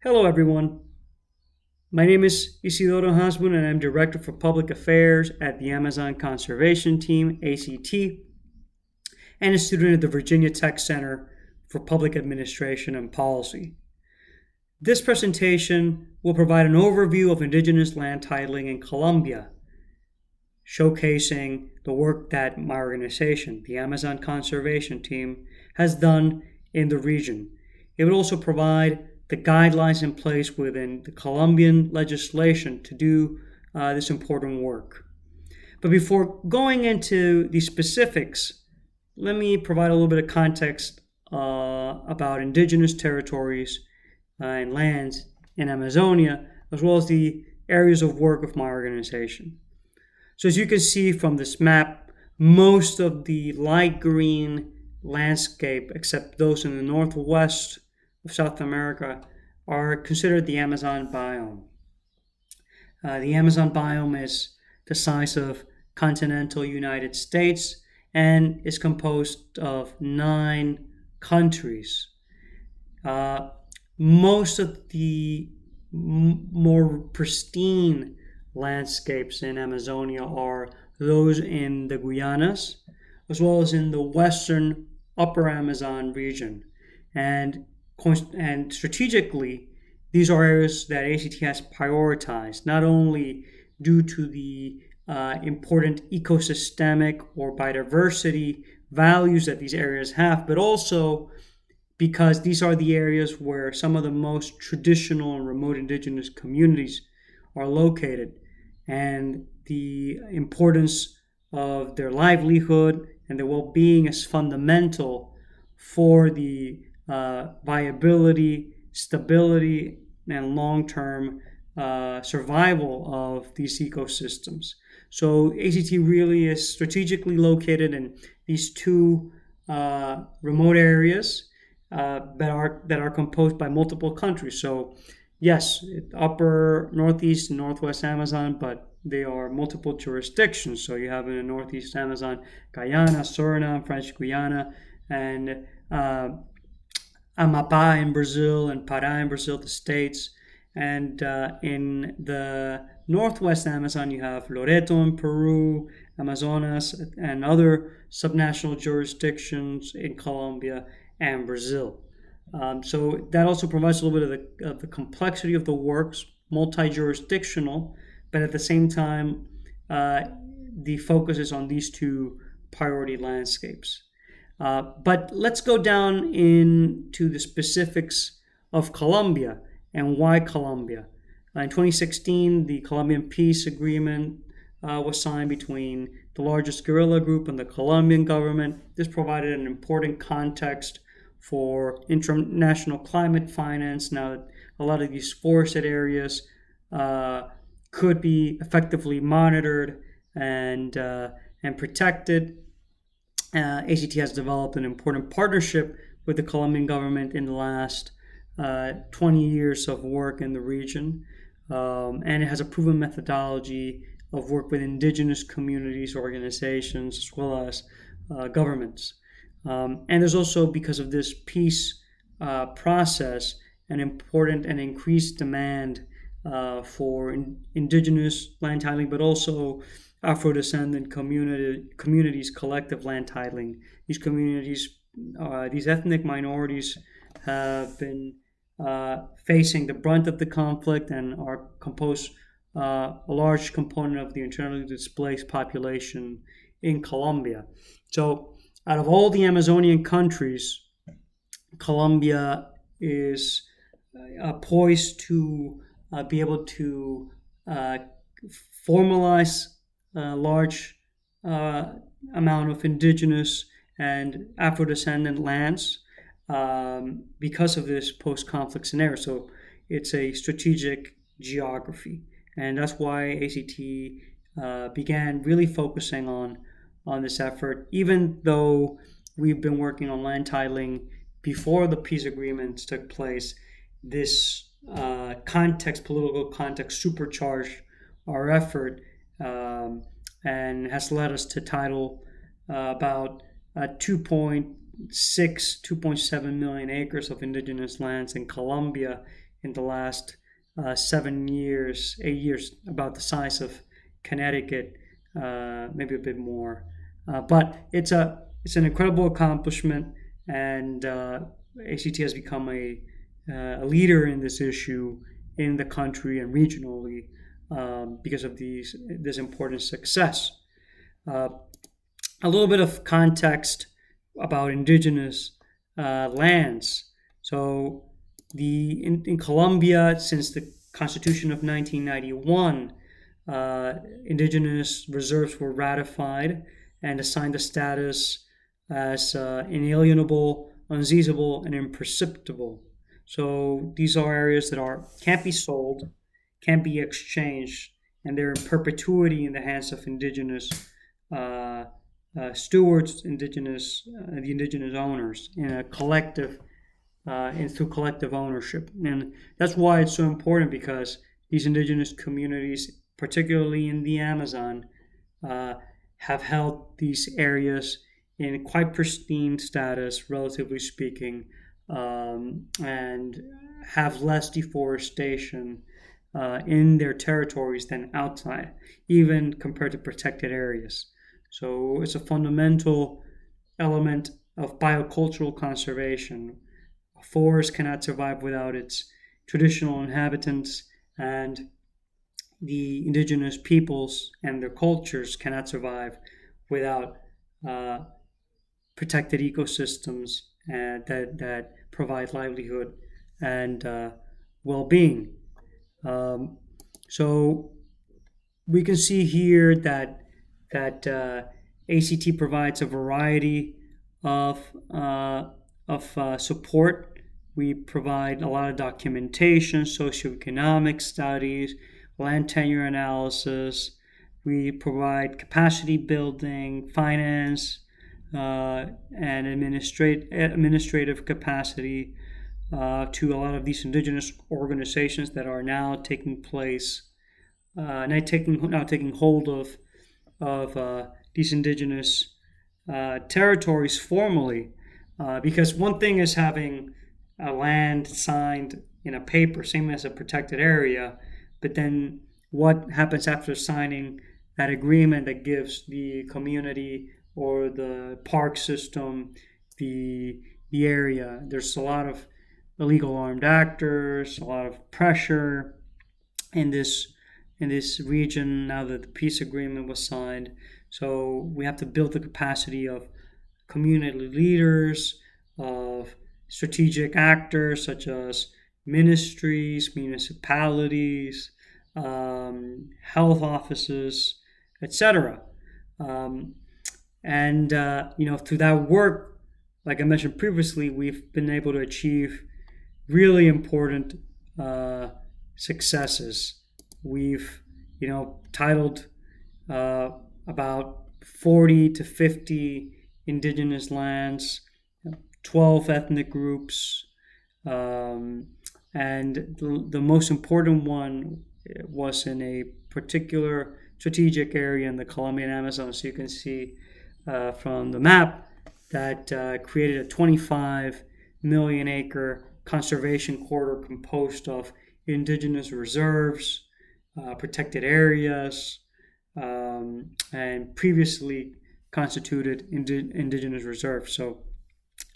Hello, everyone. My name is Isidoro Hasbun, and I'm Director for Public Affairs at the Amazon Conservation Team, ACT, and a student at the Virginia Tech Center for Public Administration and Policy. This presentation will provide an overview of indigenous land titling in Colombia, showcasing the work that my organization, the Amazon Conservation Team, has done in the region. It will also provide the guidelines in place within the Colombian legislation to do this important work. But before going into the specifics, let me provide a little bit of context about indigenous territories and lands in Amazonia, as well as the areas of work of my organization. So as you can see from this map, most of the light green landscape, except those in the northwest of South America, are considered the Amazon biome. The Amazon biome is the size of continental United States and is composed of 9 countries. Most of the more pristine landscapes in Amazonia are those in the Guyanas, as well as in the western upper Amazon region. And strategically, these are areas that ACT has prioritized, not only due to the important ecosystemic or biodiversity values that these areas have, but also because these are the areas where some of the most traditional and remote indigenous communities are located, and the importance of their livelihood and their well-being is fundamental for the viability, stability, and long-term survival of these ecosystems. So ACT really is strategically located in these 2 remote areas that are composed by multiple countries. So yes, upper northeast and northwest Amazon, but they are multiple jurisdictions. So you have in the northeast Amazon, Guyana, Suriname, French Guiana, and Amapá in Brazil and Pará in Brazil, the states. And in the northwest Amazon, you have Loreto in Peru, Amazonas, and other subnational jurisdictions in Colombia and Brazil. So that also provides a little bit of the complexity of the works, multi-jurisdictional, but at the same time, the focus is on these 2 priority landscapes. But let's go down into the specifics of Colombia and why Colombia. In 2016, the Colombian peace agreement was signed between the largest guerrilla group and the Colombian government. This provided an important context for international climate finance. Now that a lot of these forested areas could be effectively monitored and protected, ACT has developed an important partnership with the Colombian government in the last 20 years of work in the region, and it has a proven methodology of work with indigenous communities, organizations, as well as governments. And there's also, because of this peace process, an important and increased demand for indigenous land titling, but also Afro-descendant communities collective land titling. These communities, these ethnic minorities, have been facing the brunt of the conflict and are composed a large component of the internally displaced population in Colombia. So out of all the Amazonian countries, Colombia is poised to be able to formalize a large amount of indigenous and Afro-descendant lands because of this post-conflict scenario. So it's a strategic geography, and that's why ACT began really focusing on this effort, even though we've been working on land titling before the peace agreements took place. This political context, supercharged our effort and has led us to title about 2.7 million acres of indigenous lands in Colombia in the last 7 years, 8 years, about the size of Connecticut, maybe a bit more. But it's an incredible accomplishment, and ACT has become a leader in this issue in the country and regionally because of this important success. Uh, a little bit of context about indigenous lands. So, in Colombia, since the Constitution of 1991, indigenous reserves were ratified and assigned a status as inalienable, unseizable, and imprescriptible. So these are areas that can't be sold, can't be exchanged, and they're in perpetuity in the hands of indigenous uh, stewards, the indigenous owners, in a collective, and through collective ownership. And that's why it's so important, because these indigenous communities, particularly in the Amazon, uh, have held these areas in quite pristine status, relatively speaking, and have less deforestation in their territories than outside, even compared to protected areas. So it's a fundamental element of biocultural conservation. A forest cannot survive without its traditional inhabitants, and the indigenous peoples and their cultures cannot survive without uh, protected ecosystems that provide livelihood and well-being. Um, so we can see here that ACT provides a variety of support. We provide a lot of documentation, socioeconomic studies, land tenure analysis. We provide capacity building, finance, and administrative capacity to a lot of these indigenous organizations that are now taking hold of these indigenous territories formally. Because one thing is having a land signed in a paper, same as a protected area, but then what happens after signing that agreement that gives the community or the park system the area? There's a lot of illegal armed actors, a lot of pressure in this region now that the peace agreement was signed. So we have to build the capacity of community leaders, of strategic actors such as ministries, municipalities, health offices, etc. And through that work, like I mentioned previously, we've been able to achieve really important successes. We've titled about 40 to 50 indigenous lands, 12 ethnic groups, and the most important one was in a particular strategic area in the Colombian Amazon. So you can see from the map that created a 25 million acre conservation corridor composed of indigenous reserves, protected areas, and previously constituted indigenous reserves. So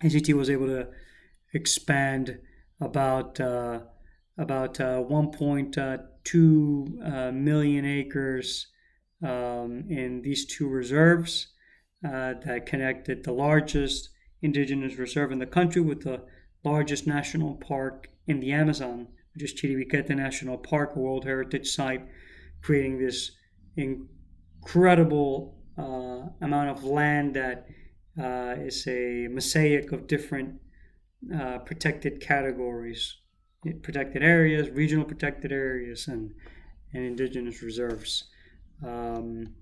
ACT was able to expand about 1.2 million acres in these two reserves that connected the largest indigenous reserve in the country with the largest national park in the Amazon, which is Chiribiquete National Park, a World Heritage Site, creating this incredible amount of land that is a mosaic of different protected categories, protected areas, regional protected areas, and indigenous reserves. One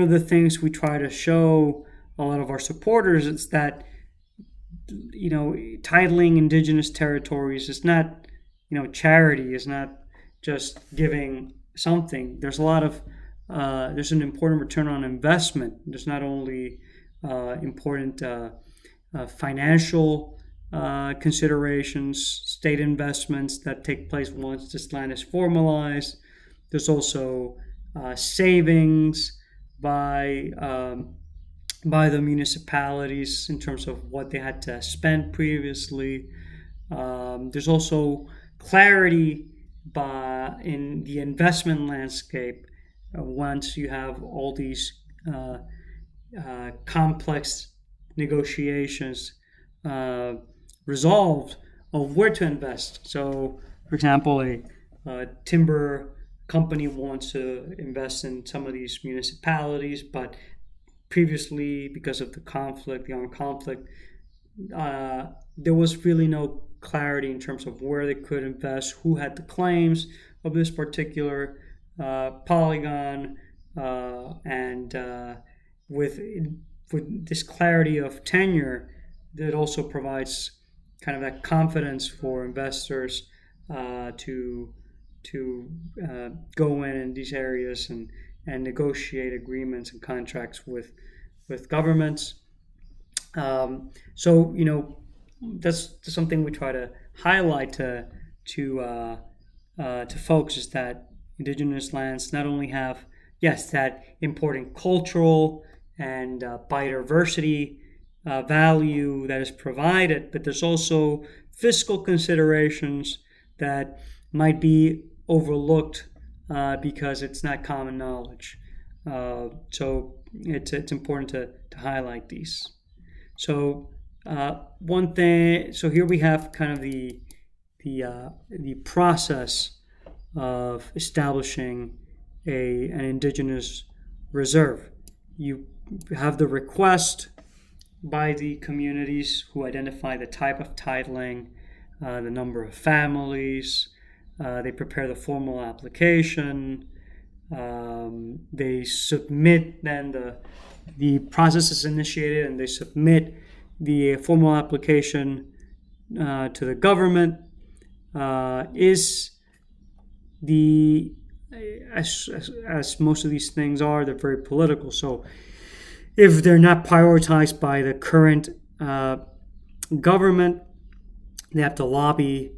of the things we try to show a lot of our supporters is that titling indigenous territories is not charity, is not just giving something. There's a lot of there's an important return on investment. There's not only important financial considerations, state investments that take place once this land is formalized. There's also savings by by the municipalities in terms of what they had to spend previously. There's also clarity in the investment landscape once you have all these complex negotiations uh, resolved of where to invest. So, for example, a timber company wants to invest in some of these municipalities, but previously, because of the armed conflict, there was really no clarity in terms of where they could invest, who had the claims of this particular polygon, and with this clarity of tenure, that also provides kind of that confidence for investors to go in these areas and negotiate agreements and contracts with governments. So that's something we try to highlight to folks, is that indigenous lands not only have, yes, that important cultural and biodiversity value that is provided, but there's also fiscal considerations that might be overlooked because it's not common knowledge. So it's important to highlight these. So one thing. So here we have kind of the process of establishing an indigenous reserve. You have the request by the communities who identify the type of titling, the number of families. They prepare the formal application. They submit, then the process is initiated, and they submit the formal application to the government. Is the as most of these things are, they're very political. So if they're not prioritized by the current government, they have to lobby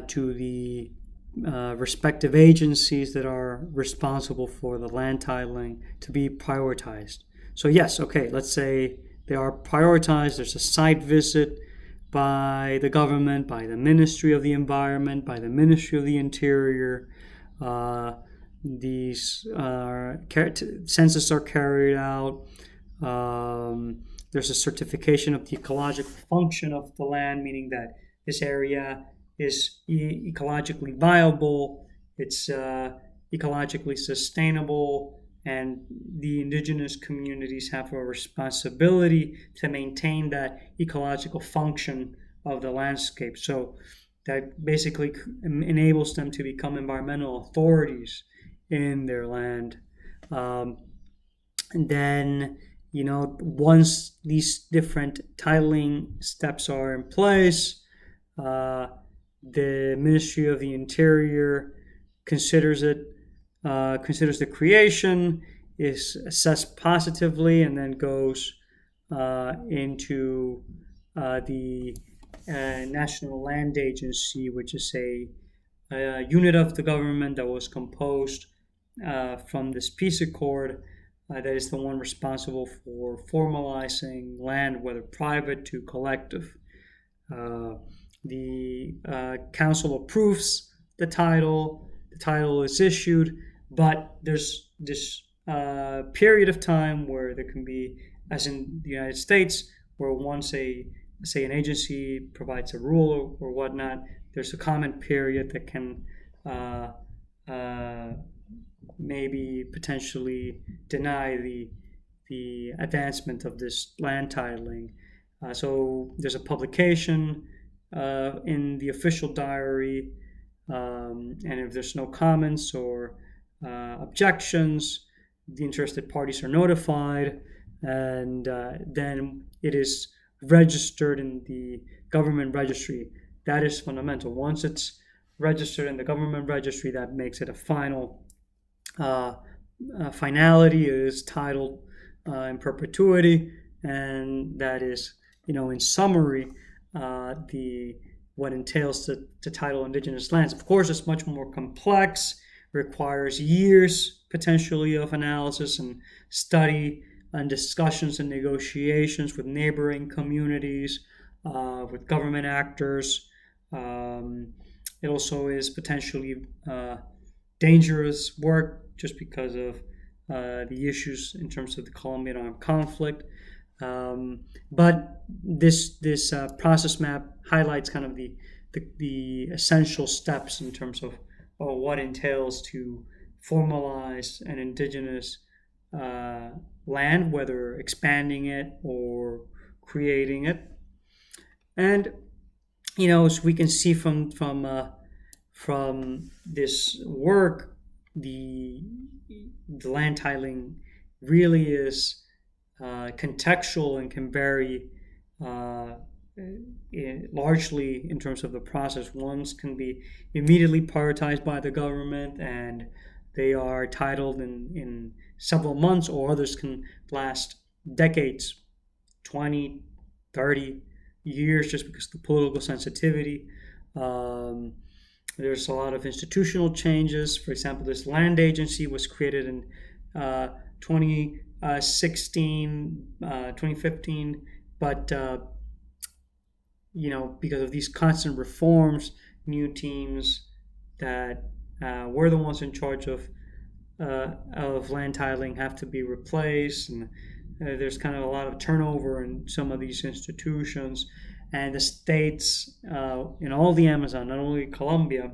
to the respective agencies that are responsible for the land titling to be prioritized. So yes, okay, let's say they are prioritized. There's a site visit by the government, by the Ministry of the Environment, by the Ministry of the Interior. These census are carried out. There's a certification of the ecological function of the land, meaning that this area is ecologically viable, it's ecologically sustainable, and the indigenous communities have a responsibility to maintain that ecological function of the landscape. So that basically enables them to become environmental authorities in their land. And then, once these different titling steps are in place, the Ministry of the Interior considers the creation, is assessed positively, and then goes into the National Land Agency, which is a unit of the government that was composed from this peace accord, that is the one responsible for formalizing land, whether private to collective. The council approves the title is issued, but there's this period of time where there can be, as in the United States, where once an agency provides a rule or whatnot, there's a comment period that can maybe potentially deny the advancement of this land titling. So there's a publication in the official diary, and if there's no comments or objections, the interested parties are notified, and then it is registered in the government registry. That is fundamental. Once it's registered in the government registry, that makes it a final finality. It is titled in perpetuity, and that is, in summary, the what entails to title indigenous lands. Of course, it's much more complex, requires years potentially of analysis and study and discussions and negotiations with neighboring communities, with government actors. It also is potentially dangerous work just because of the issues in terms of the Colombian armed conflict. But this process map highlights kind of the essential steps in terms of what entails to formalize an indigenous land, whether expanding it or creating it. And as we can see from this work, the land titling really is contextual and can vary largely in terms of the process. Ones can be immediately prioritized by the government and they are titled in several months, or others can last decades, 20, 30 years, just because of the political sensitivity. There's a lot of institutional changes. For example, this land agency was created in 2016, 2015, but because of these constant reforms, new teams that were the ones in charge of land titling have to be replaced, and there's kind of a lot of turnover in some of these institutions. And the states in all the Amazon, not only Colombia,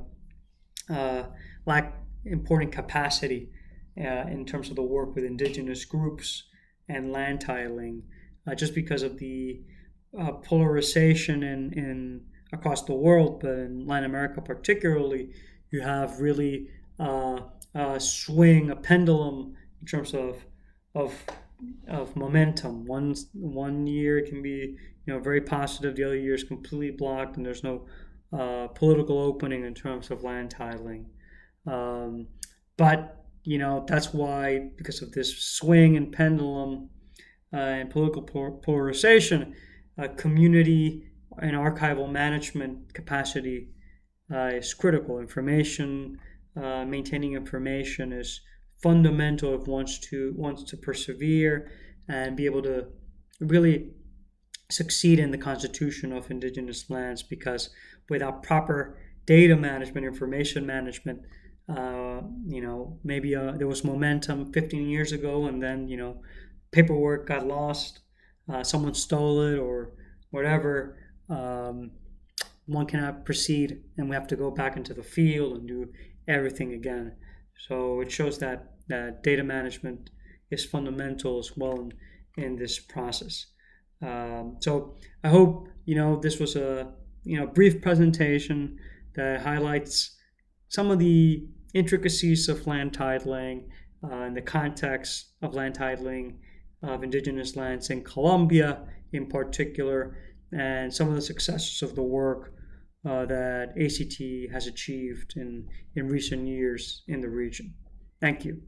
lack important capacity in terms of the work with indigenous groups and land titling, just because of the polarization in across the world, but in Latin America particularly, you have really a swing, a pendulum in terms of momentum. One year can be very positive, the other year is completely blocked, and there's no political opening in terms of land titling. But that's why, because of this swing and pendulum and political polarization, community and archival management capacity is critical. Maintaining information is fundamental if wants to persevere and be able to really succeed in the constitution of indigenous lands, because without proper data management, information management, maybe there was momentum 15 years ago and then paperwork got lost, someone stole it or whatever, one cannot proceed, and we have to go back into the field and do everything again. So it shows that data management is fundamental as well in this process. So I hope this was a brief presentation that highlights some of the intricacies of land titling in the context of land titling of indigenous lands in Colombia in particular, and some of the successes of the work that ACT has achieved in recent years in the region. Thank you.